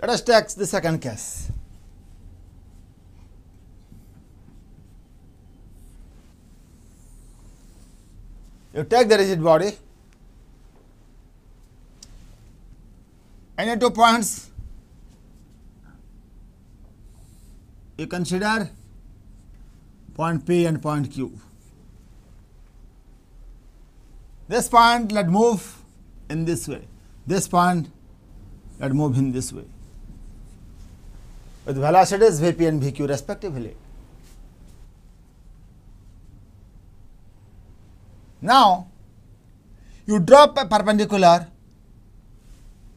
Let us take the second case. You take the rigid body, any 2 points, you consider point P and point Q. This point let move in this way, this point let move in this way, with velocities Vp and Vq respectively. Now, you drop a perpendicular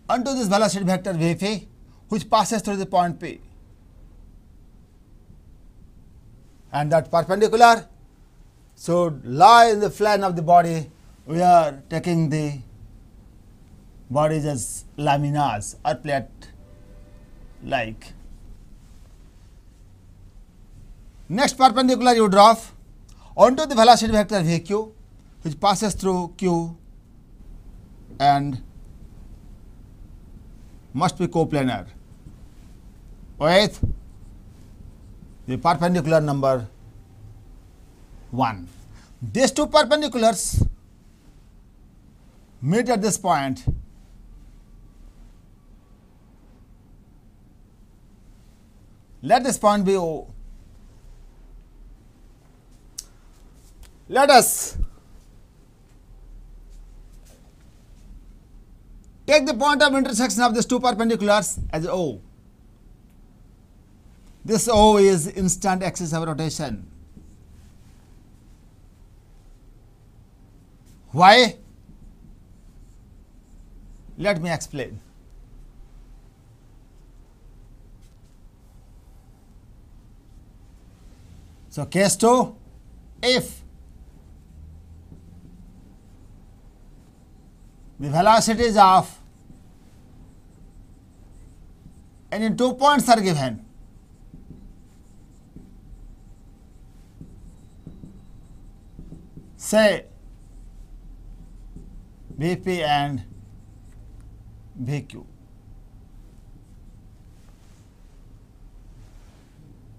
onto this velocity vector Vp, which passes through the point P, and that perpendicular should lie in the plane of the body. We are taking the bodies as laminas or plate like. Next perpendicular you drop onto the velocity vector Vq, which passes through Q and must be coplanar with the perpendicular number 1. These two perpendiculars meet at this point. Let this point be O. Let us take the point of intersection of these two perpendiculars as O. This O is instant axis of rotation. Why? Let me explain. So, case 2, if the velocities of any 2 points are given, say Vp and Vq.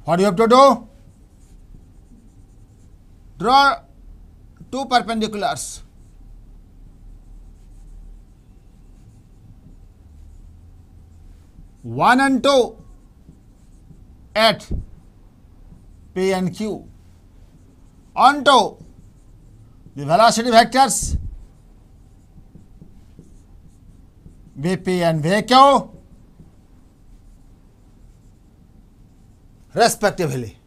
What do you have to do? Draw 2 perpendiculars. One and 2 at P and Q onto the velocity vectors Vp and Vq respectively.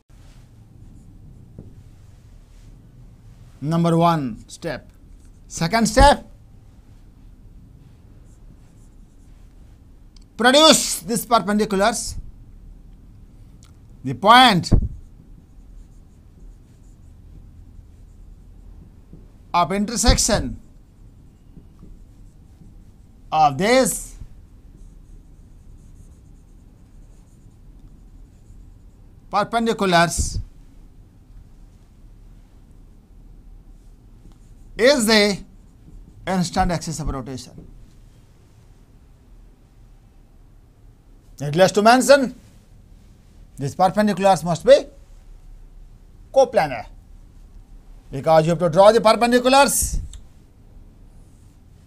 Number 1 step. Second step, produce these perpendiculars. The point of intersection of these perpendiculars is the instant axis of rotation. Needless to mention, these perpendiculars must be coplanar, because you have to draw the perpendiculars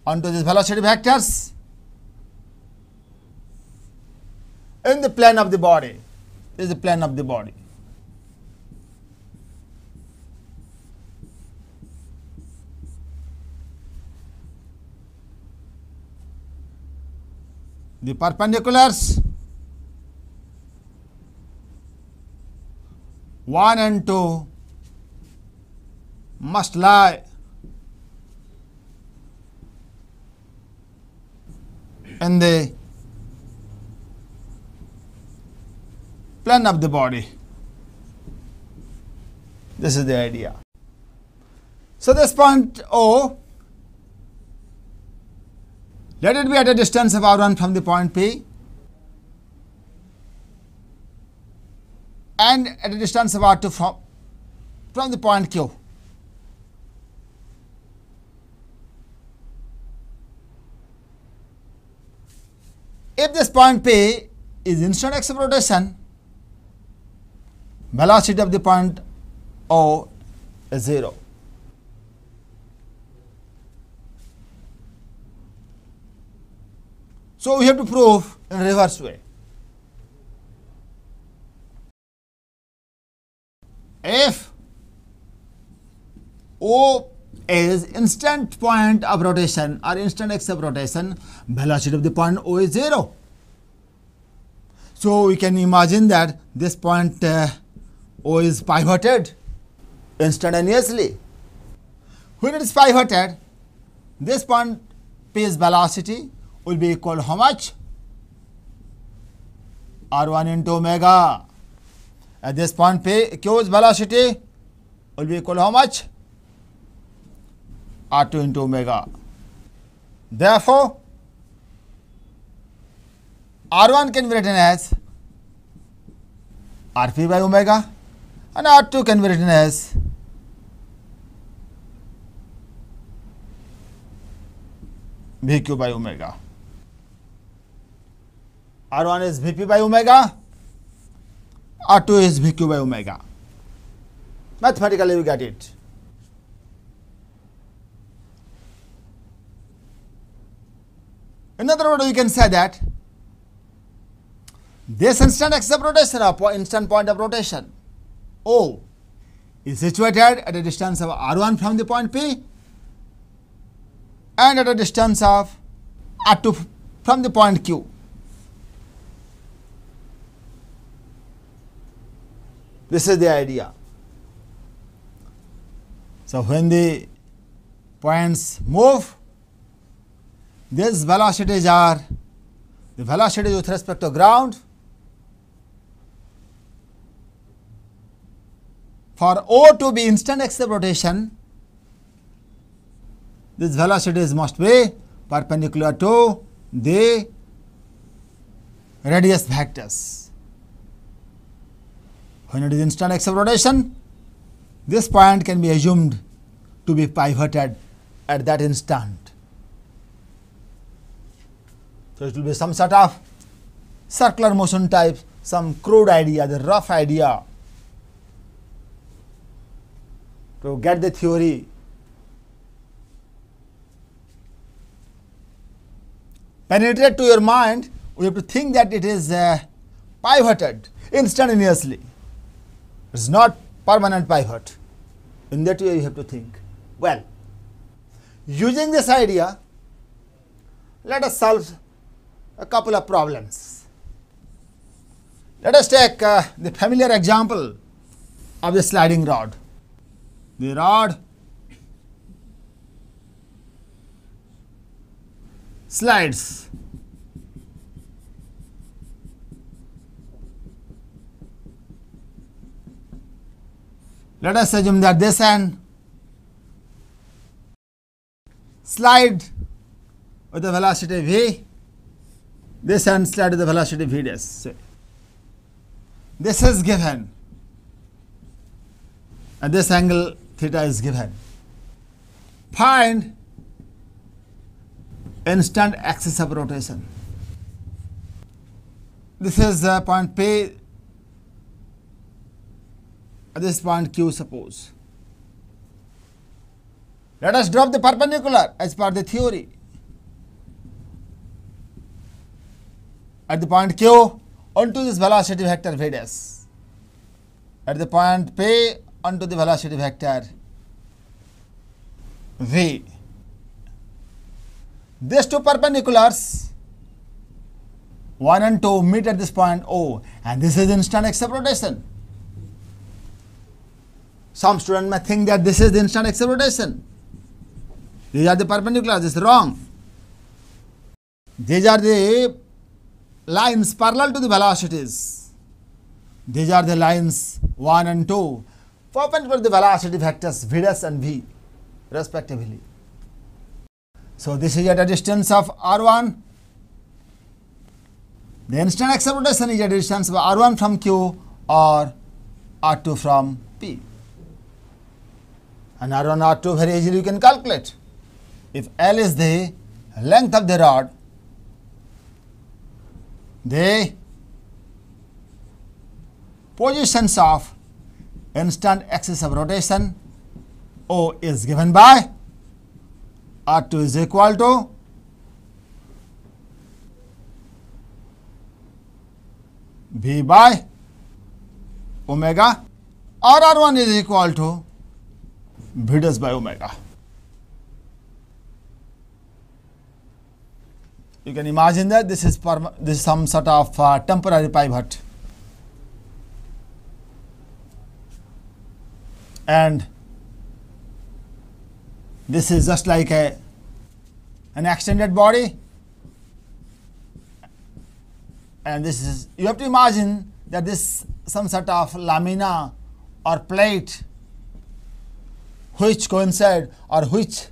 onto these velocity vectors in the plane of the body. This is the plane of the body. The perpendiculars 1 and 2 must lie in the plane of the body. This is the idea. So, this point O, let it be at a distance of r1 from the point P and at a distance of r2 from the point Q. If this point P is instant axis of rotation, velocity of the point O is 0. So we have to prove in reverse way. If O is instant point of rotation or instant axis of rotation, velocity of the point O is 0. So we can imagine that this point O is pivoted instantaneously. When it is pivoted, this point P's velocity will be equal to how much? R1 into omega. At this point P, Q's velocity will be equal to how much? R2 into omega. Therefore, R1 can be written as Rp by omega and R2 can be written as Vq by omega. R1 is Vp by omega, R2 is Vq by omega. Mathematically we get it. In other words, we can say that this instant axis of rotation or instant point of rotation O is situated at a distance of R1 from the point P and at a distance of R2 from the point Q. This is the idea. So when the points move, these velocities are the velocity with respect to ground. For O to be instant axis of rotation, these velocities must be perpendicular to the radius vectors. When it is instant axis of rotation, this point can be assumed to be pivoted at that instant. So it will be some sort of circular motion type, some crude idea, the rough idea to get the theory. Penetrate to your mind, we have to think that it is pivoted instantaneously. It is not permanent pivot. In that way you have to think. Well, using this idea, let us solve a couple of problems. Let us take the familiar example of the sliding rod. The rod slides. Let us assume that this end slide with the velocity v, this end slide with the velocity v dash. This is given and this angle theta is given. Find instant axis of rotation. This is point P, this point Q suppose. Let us drop the perpendicular as per the theory. At the point Q onto this velocity vector v dash. At the point P onto the velocity vector v. These two perpendiculars 1 and 2 meet at this point O, and this is instant axis of rotation. Some student may think that this is the instant axis of rotation. These are the perpendiculars. This is wrong. These are the lines parallel to the velocities. These are the lines 1 and 2 perpendicular to the velocity vectors v dash and v respectively. So this is at a distance of r1. The instant axis of rotation is at a distance of r1 from q or r2 from p. And r1, r2 very easily you can calculate. If L is the length of the rod, the positions of instant axis of rotation O is given by R2 is equal to V by omega, or R1 is equal to V dash by omega. You can imagine that this is some sort of temporary pivot, and this is just like an extended body, and this is, you have to imagine that this some sort of lamina or plate which coincide or which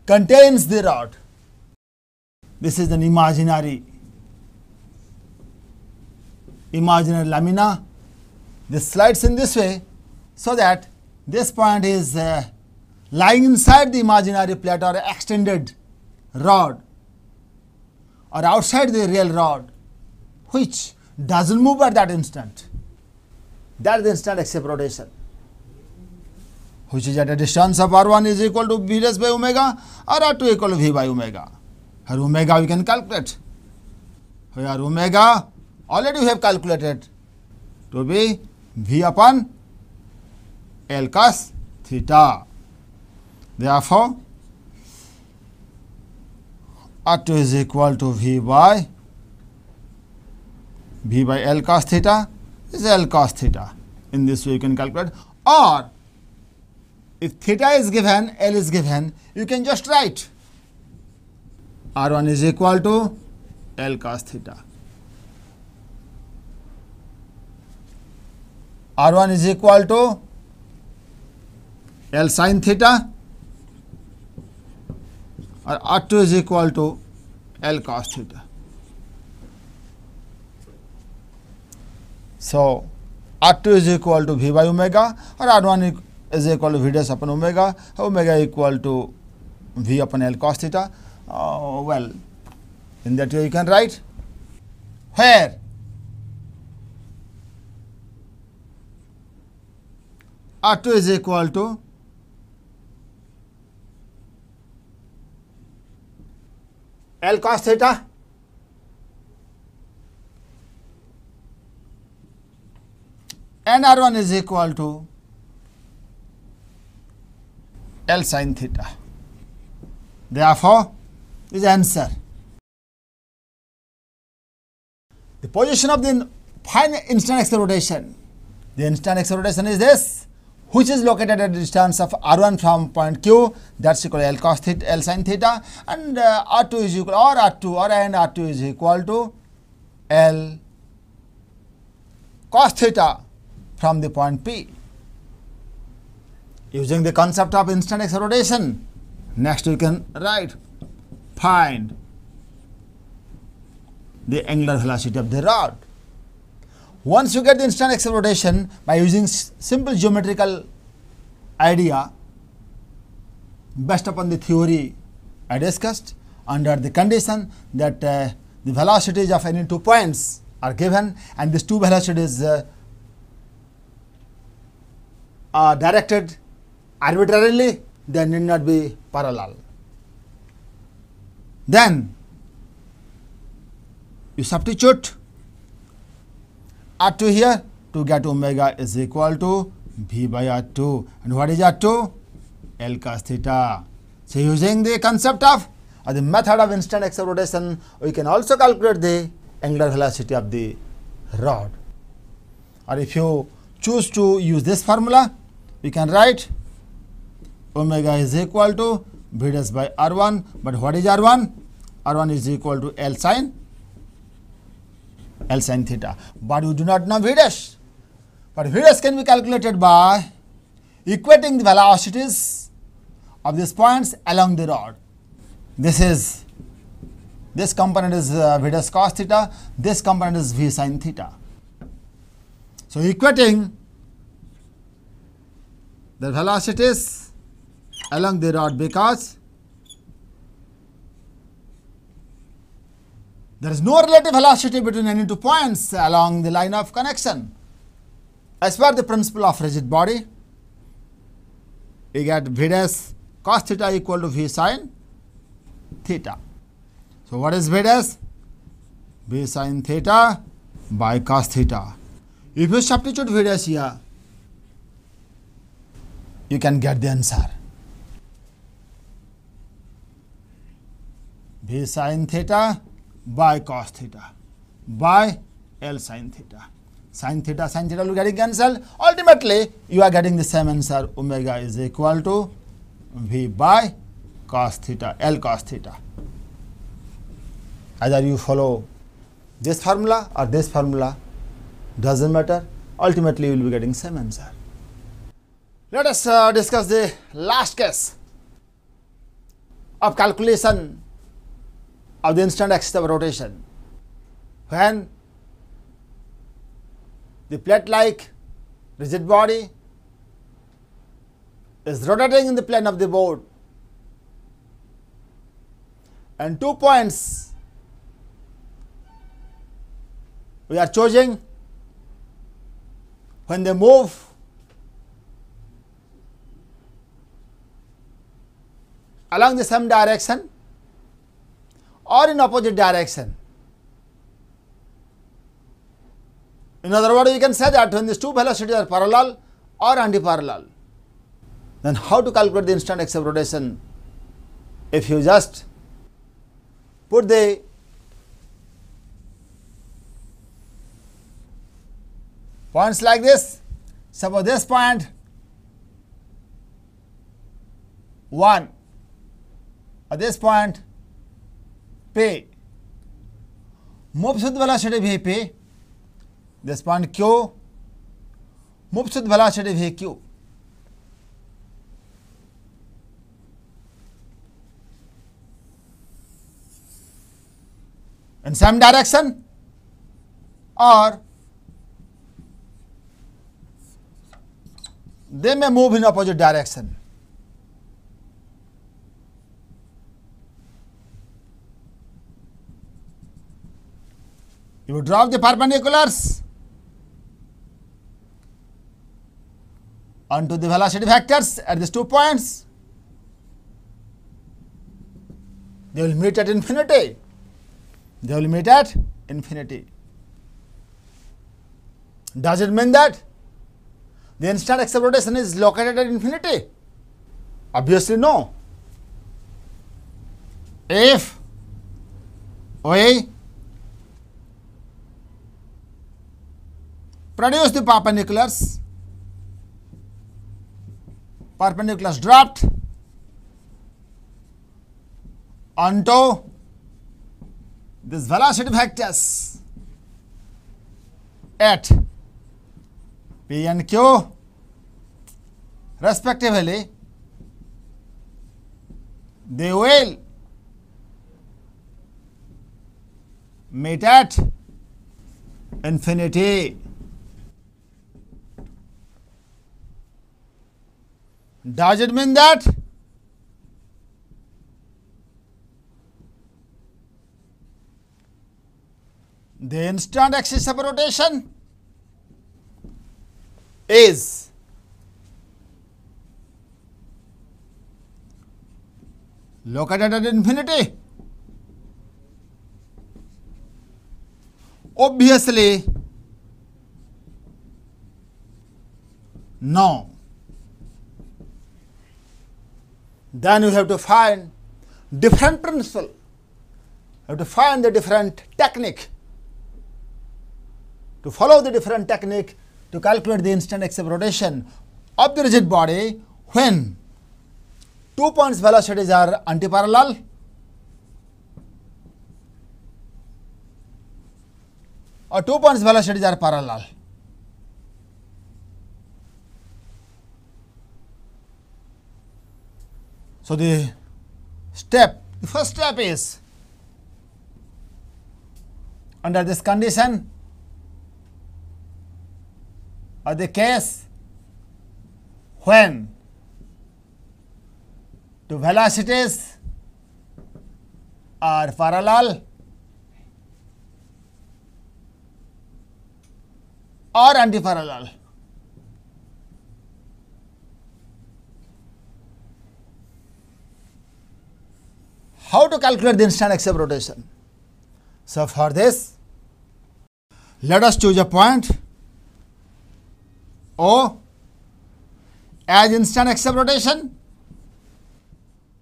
contains the rod. This is an imaginary lamina. This slides in this way so that this point is lying inside the imaginary plate or extended rod or outside the real rod, which doesn't move at that instant. That is the instant axis of rotation, which is at a distance of R1 is equal to V dash by omega or R2 equal to V by omega. Here omega we can calculate. Here omega already we have calculated to be V upon L cos theta. Therefore, R2 is equal to V by L cos theta is L cos theta. In this way you can calculate, or if theta is given, L is given, you can just write R1 is equal to L cos theta. R1 is equal to L sin theta, or R2 is equal to L cos theta. So, R2 is equal to V by omega, or R1 is equal to V dash upon omega, omega equal to V upon L cos theta. Well, in that way you can write, where R2 is equal to L cos theta and R1 is equal to L sin theta. Therefore, this is answer. The position of the final instant axis of rotation. The instant axis of rotation is this, which is located at a distance of R1 from point Q, that's equal to L cos theta, L sin theta, and R2 is equal, or R2 is equal to L cos theta from the point P. Using the concept of instant axis of rotation, next you can write, find the angular velocity of the rod. Once you get the instant axis of rotation by using simple geometrical idea based upon the theory I discussed, under the condition that the velocities of any 2 points are given and these 2 velocities are directed arbitrarily, they need not be parallel. Then you substitute R2 here to get omega is equal to V by R2. And what is R2? L cos theta. So, using the concept of or the method of instant axis of rotation, we can also calculate the angular velocity of the rod. Or if you choose to use this formula, we can write omega is equal to V dash by R1. But what is R1? R1 is equal to L sin theta. But we do not know V dash. But V dash can be calculated by equating the velocities of these points along the rod. This component is V dash cos theta, this component is V sin theta. So, equating the velocities along the rod, because there is no relative velocity between any 2 points along the line of connection. As per the principle of rigid body, we get V dash cos theta equal to V sin theta. So what is V dash? V sin theta by cos theta. If you substitute V dash here, you can get the answer. V sin theta by cos theta by L sin theta. Sin theta will getting cancelled. Ultimately, you are getting the same answer. Omega is equal to V by cos theta, L cos theta. Either you follow this formula or this formula, doesn't matter. Ultimately, you will be getting same answer. Let us discuss the last case of calculation of the instant axis of rotation. When the plate-like rigid body is rotating in the plane of the board, and 2 points we are choosing when they move along the same direction or in opposite direction. In other words, we can say that when these two velocities are parallel or anti-parallel, then how to calculate the instant axis of rotation? If you just put the points like this, suppose this point 1 or this point P moves with velocity Vp, this point Q moves with velocity Vq. In same direction or they may move in opposite direction. You drop the perpendiculars onto the velocity vectors at these 2 points. They will meet at infinity. They will meet at infinity. Does it mean that the instant axis of rotation is located at infinity? Obviously no. If we produce the perpendiculars dropped onto this velocity vectors at P and Q respectively, they will meet at infinity. Does it mean that the instant axis of rotation is located at infinity? Obviously, no. Then you have to find different principle. You have to find the different technique. To follow the different technique to calculate the instant axis of rotation of the rigid body when 2 points velocities are antiparallel or 2 points velocities are parallel. So the first step is, under this condition or the case when two velocities are parallel or antiparallel, how to calculate the instant axis of rotation? So for this, let us choose a point O as instant axis of rotation.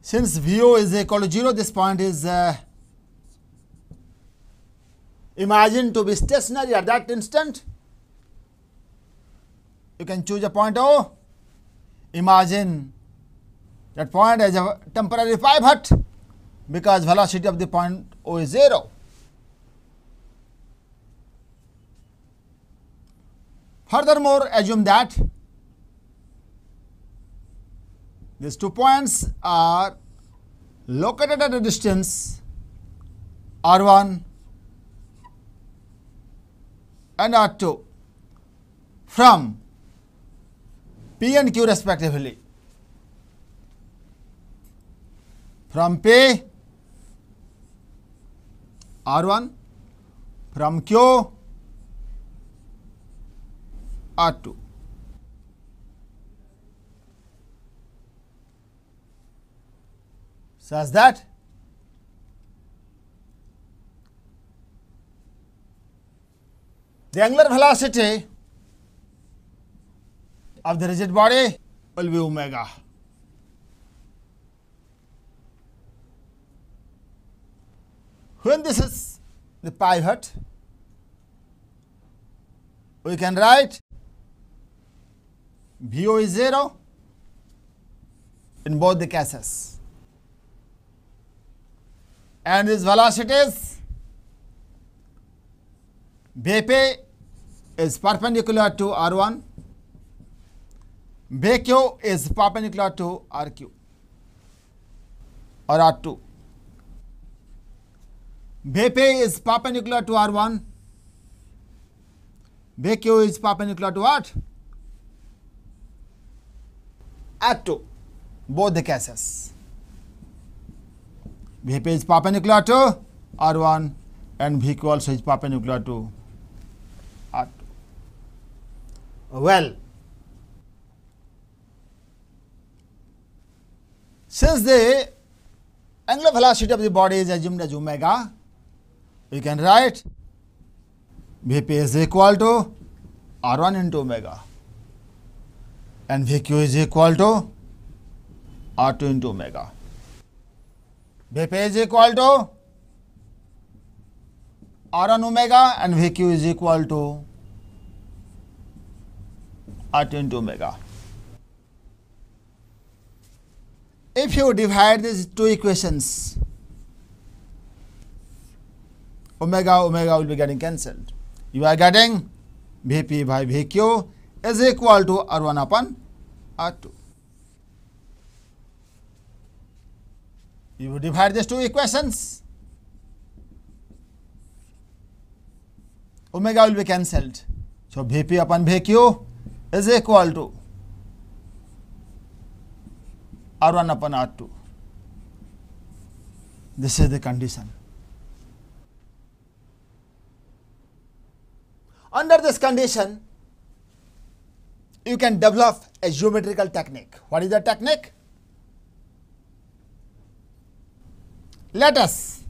Since VO is equal to 0, this point is imagined to be stationary at that instant. You can choose a point O. Imagine that point as a temporary pivot because velocity of the point O is 0. Furthermore, assume that these 2 points are located at a distance r1 and r2 from P and Q respectively. From P, R1, from Q, R2. Such that the angular velocity of the rigid body will be omega. When this is the pivot, we can write VO is 0 in both the cases, and these velocities Vp is perpendicular to R1, Vq is perpendicular to RQ or R2. Vp is perpendicular to R1, Vq is perpendicular to what? R2, both the cases. Vp is perpendicular to R1 and Vq also is perpendicular to R2. Well, since the angular velocity of the body is assumed as omega, we can write Vp is equal to R1 into omega and Vq is equal to R2 into omega. Vp is equal to R1 omega and Vq is equal to R2 into omega. If you divide these two equations, omega will be getting cancelled. You are getting Vp by Vq is equal to R1 upon R2. You divide these two equations, omega will be cancelled. So Vp upon Vq is equal to R1 upon R2. This is the condition. Under this condition, you can develop a geometrical technique. What is the technique? Let us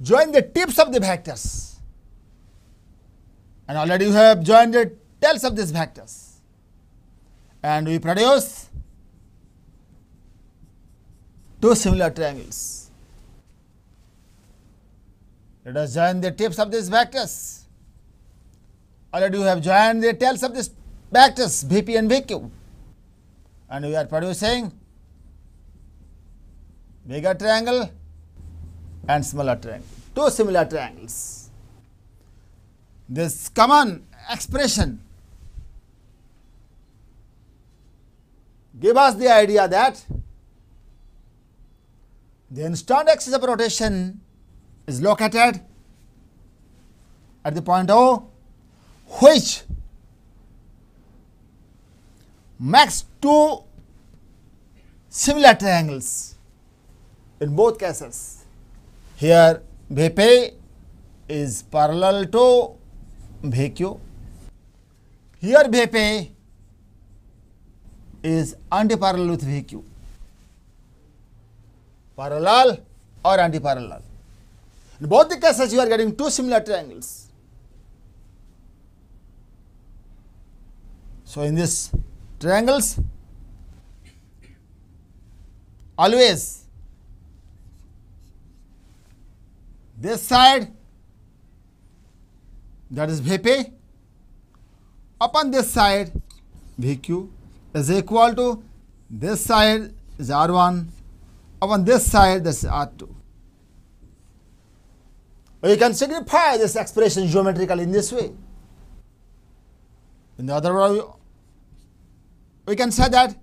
join the tips of the vectors, and already you have joined the tails of these vectors, and we produce two similar triangles. Let us join the tips of these vectors. Already you have joined the tails of these vectors Vp and Vq, and we are producing bigger triangle and smaller triangle, two similar triangles. This common expression gives us the idea that the instant axis of rotation is located at the point O, which makes two similar triangles in both cases. Here Vp is parallel to Vq. Here Vp is antiparallel with Vq. parallel or anti-parallel. In both the cases, you are getting two similar triangles. So, in this triangles, always this side, that is Vp, upon this side Vq is equal to this side is R1 upon this side, this is R2. Or you can signify this expression geometrically in this way. In the other word, we can say that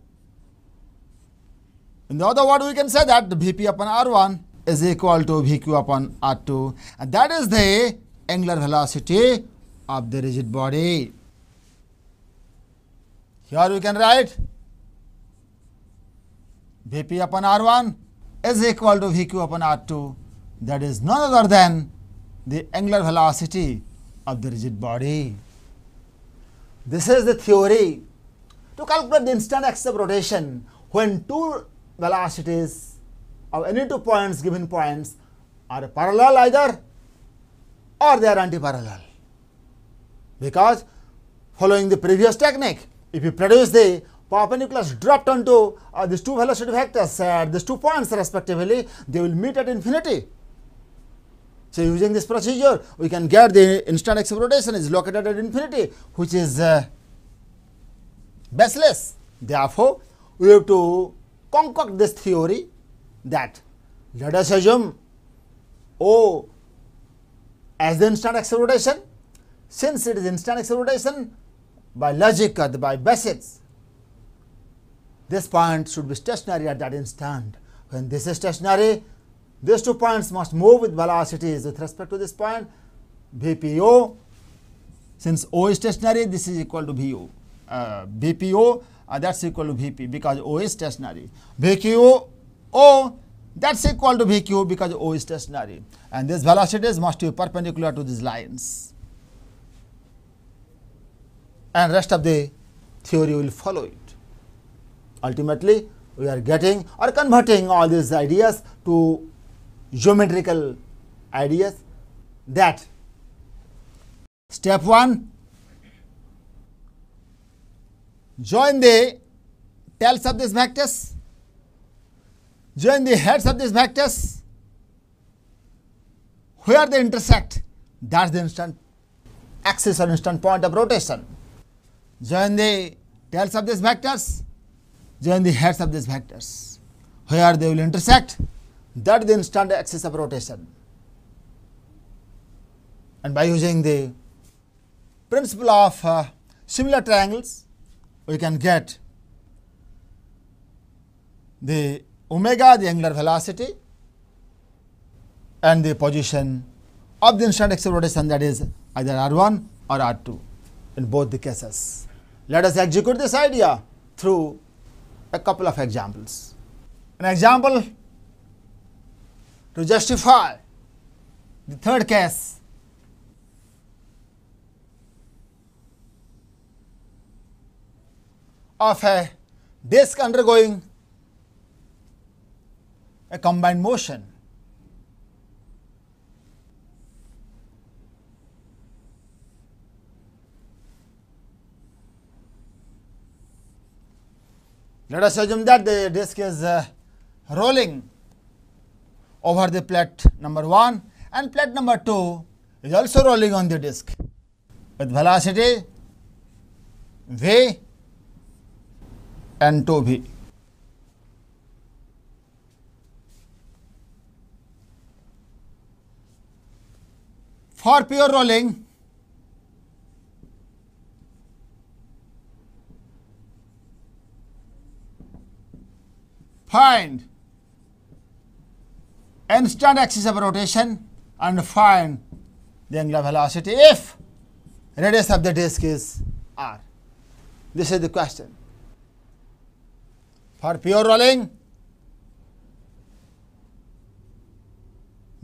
the Vp upon R1 is equal to Vq upon R2, and that is the angular velocity of the rigid body. Here we can write Vp upon R1 is equal to Vq upon R2, that is none other than the angular velocity of the rigid body. This is the theory to calculate the instant axis of rotation when two velocities of any 2 points, given points, are parallel either or they are anti-parallel. Because following the previous technique, if you produce the perpendiculars dropped onto these two velocity vectors at these 2 points respectively, they will meet at infinity. So, using this procedure, we can get the instant axis of rotation is located at infinity, which is baseless. Therefore, we have to concoct this theory that let us assume O as the instant axis of rotation. Since it is instant axis of rotation, by logic or by basics, this point should be stationary at that instant. When this is stationary, these 2 points must move with velocities with respect to this point Vpo. Since O is stationary, this is equal to Vo. Vpo that is equal to Vp because O is stationary. Vq O that is equal to Vq because O is stationary, and these velocities must be perpendicular to these lines, and rest of the theory will follow it. Ultimately, we are getting or converting all these ideas to geometrical ideas. That step 1, join the tails of these vectors, join the heads of these vectors, where they intersect, that is the instant axis or instant point of rotation. Join the tails of these vectors, join the heads of these vectors, where they will intersect, that is the instant axis of rotation. And by using the principle of similar triangles, we can get the omega, the angular velocity, and the position of the instant axis of rotation, that is either R1 or R2 in both the cases. Let us execute this idea through a couple of examples. An example to justify the third case. Of a disk undergoing a combined motion. Let us assume that the disk is rolling over the plate number 1 and plate number 2 is also rolling on the disk with velocity v and 2v. For pure rolling, find instant axis of rotation and find the angular velocity if radius of the disk is r. This is the question. For pure rolling,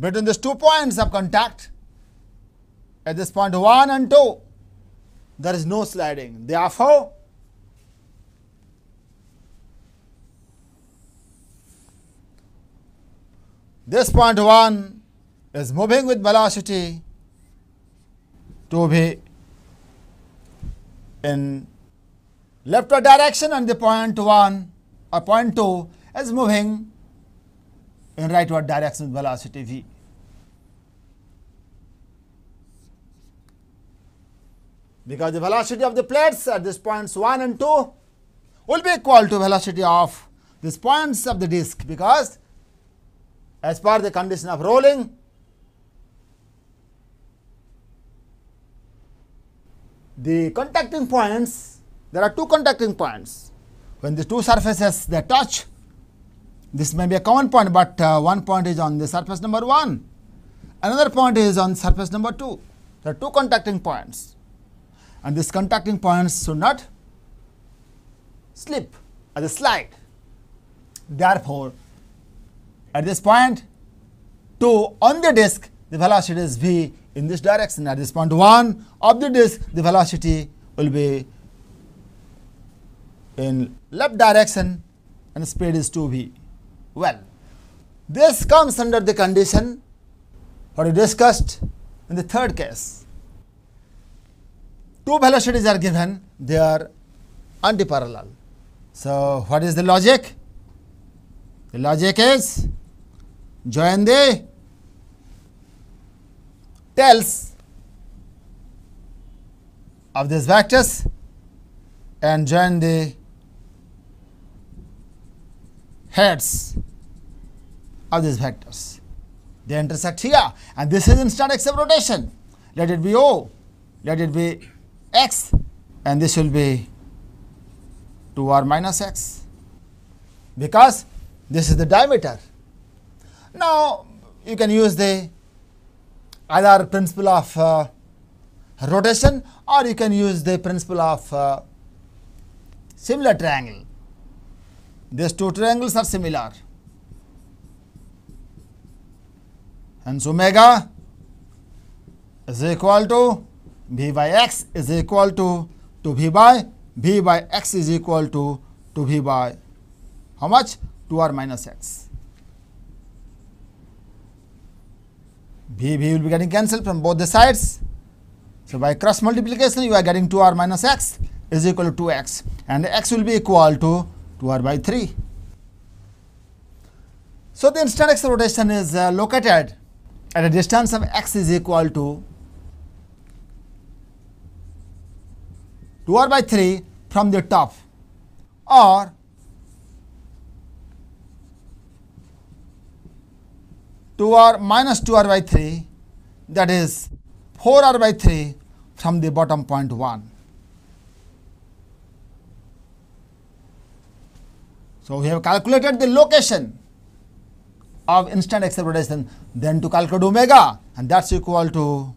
between these 2 points of contact, at this point 1 and 2, there is no sliding. Therefore, this point 1 is moving with velocity 2v in leftward direction, and the point 1 or point 2 is moving in rightward direction with velocity v. Because the velocity of the plates at these points 1 and 2 will be equal to velocity of these points of the disk, because as per the condition of rolling, the contacting points, there are two contacting points. When the two surfaces they touch, this may be a common point, but one point is on the surface number 1, another point is on surface number 2. There are two contacting points, and these contacting points should not slip or slide. Therefore, at this point 2 on the disk, the velocity is v in this direction. At this point 1 of the disk, the velocity will be in left direction and the speed is 2v. Well, this comes under the condition what we discussed in the third case. Two velocities are given, they are antiparallel. So, what is the logic? The logic is join the tails of these vectors and join the heads of these vectors. They intersect here, and this is instant axis of rotation. Let it be O, let it be x, and this will be 2r minus x, because this is the diameter. Now, you can use the either principle of rotation, or you can use the principle of similar triangle. These two triangles are similar. Hence, omega is equal to v by x is equal to v by x is equal to v by how much? 2r minus x. V will be getting cancelled from both the sides. So, by cross multiplication you are getting 2r minus x is equal to 2x, and x will be equal to 2r by 3. So, the instant axis of rotation is located at a distance of x is equal to 2r by 3 from the top, or minus 2r by 3, that is 4r by 3 from the bottom point 1. So, we have calculated the location of instant axis of rotation, then to calculate omega, and that is equal to,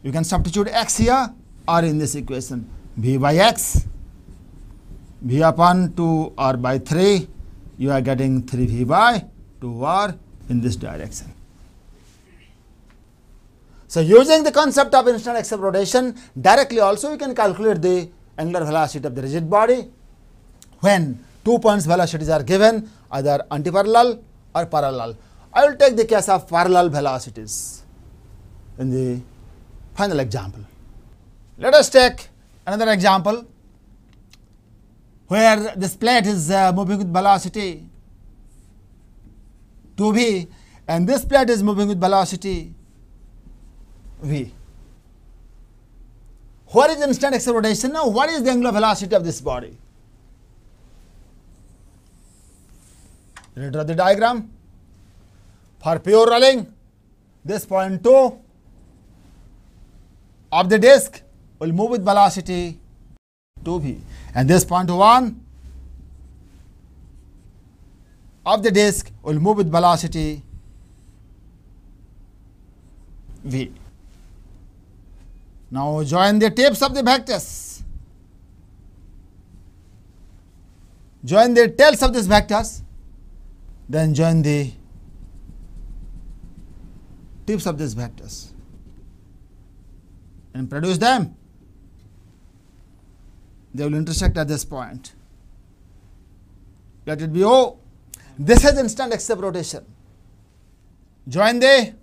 you can substitute x here or in this equation, v by x, v upon 2r by 3, you are getting 3v by 2r in this direction. So, using the concept of instant axis of rotation, directly also we can calculate the angular velocity of the rigid body when 2 points velocities are given, either antiparallel or parallel. I will take the case of parallel velocities in the final example. Let us take another example where this plate is moving with velocity 2v, and this plate is moving with velocity v. What is instant axis of rotation? Now, what is the angular velocity of this body? Let us draw the diagram. For pure rolling, this point 2 of the disk will move with velocity 2v, and this point 1 of the disk will move with velocity v. Now, join the tips of the vectors. Join the tails of these vectors, then join the tips of these vectors and produce them. They will intersect at this point. Let it be O. This is instant axis of rotation. join the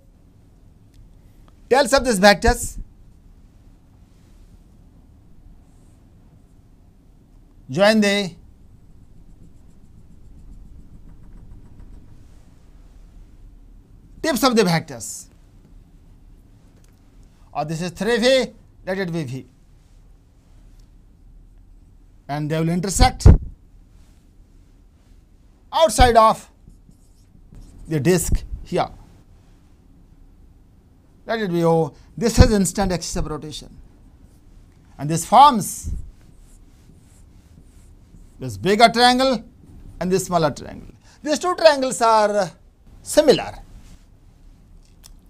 tails of these vectors, join the tips of the vectors, or this is 3v, let it be v, and they will intersect outside of the disk here. Let it be O. This is instant axis of rotation, and this forms this bigger triangle and this smaller triangle. These two triangles are similar.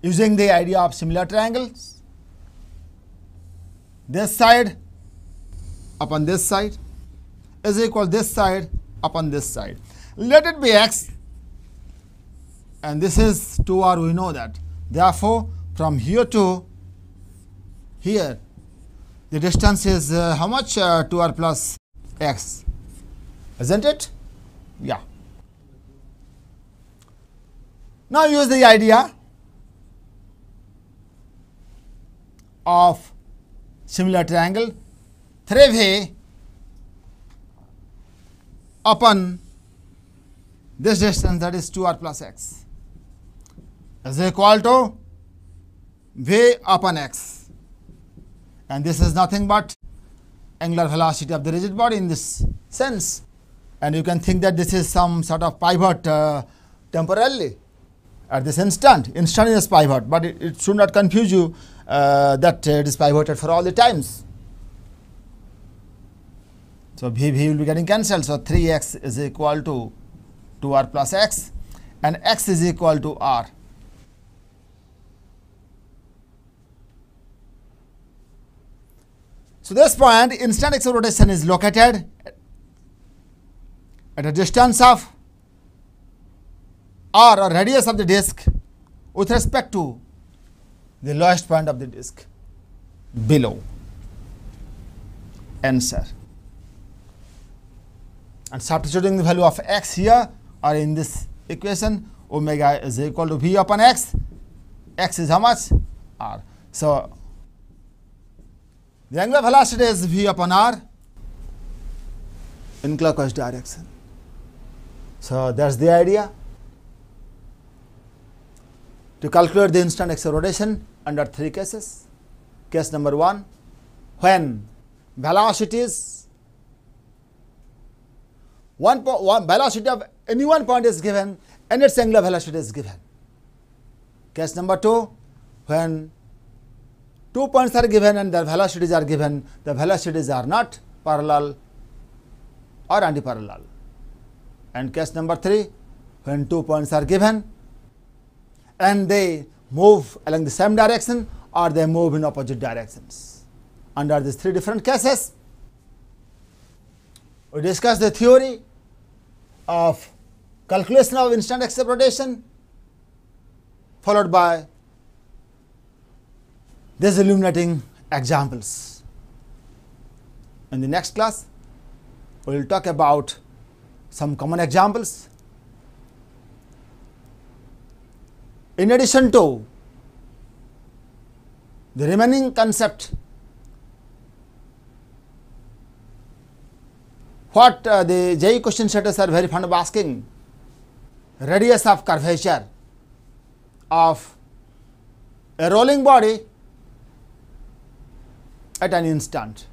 Using the idea of similar triangles, this side upon this side is equal this side upon this side. Let it be x, and this is 2r, we know that. Therefore, from here to here, the distance is how much? 2r plus x, isn't it? Yeah. Now use the idea of similar triangle, 3v upon this distance, that is 2r plus x, is equal to v upon x, and this is nothing but angular velocity of the rigid body in this sense, and you can think that this is some sort of pivot temporarily at this instantaneous pivot, but it should not confuse you that it is pivoted for all the times. So v will be getting cancelled. So 3x is equal to 2r plus x, and x is equal to r. So this point, instant axis of rotation is located at a distance of r, or radius of the disk, with respect to the lowest point of the disk below. Answer. And substituting the value of x here or in this equation, omega is equal to v upon x. X is how much? R. So the angular velocity is v upon r in clockwise direction. So that's the idea to calculate the instant axis of rotation under three cases. Case number 1, when velocities one velocity of any one point is given and its angular velocity is given. Case number 2, when 2 points are given and their velocities are given, the velocities are not parallel or antiparallel. And case number 3, when 2 points are given and they move along the same direction or they move in opposite directions. Under these three different cases, we discussed the theory of calculation of instant axis of rotation, followed by these illuminating examples. In the next class, we will talk about some common examples. In addition to the remaining concept, what the JEE question setters are very fond of asking, radius of curvature of a rolling body at an instant.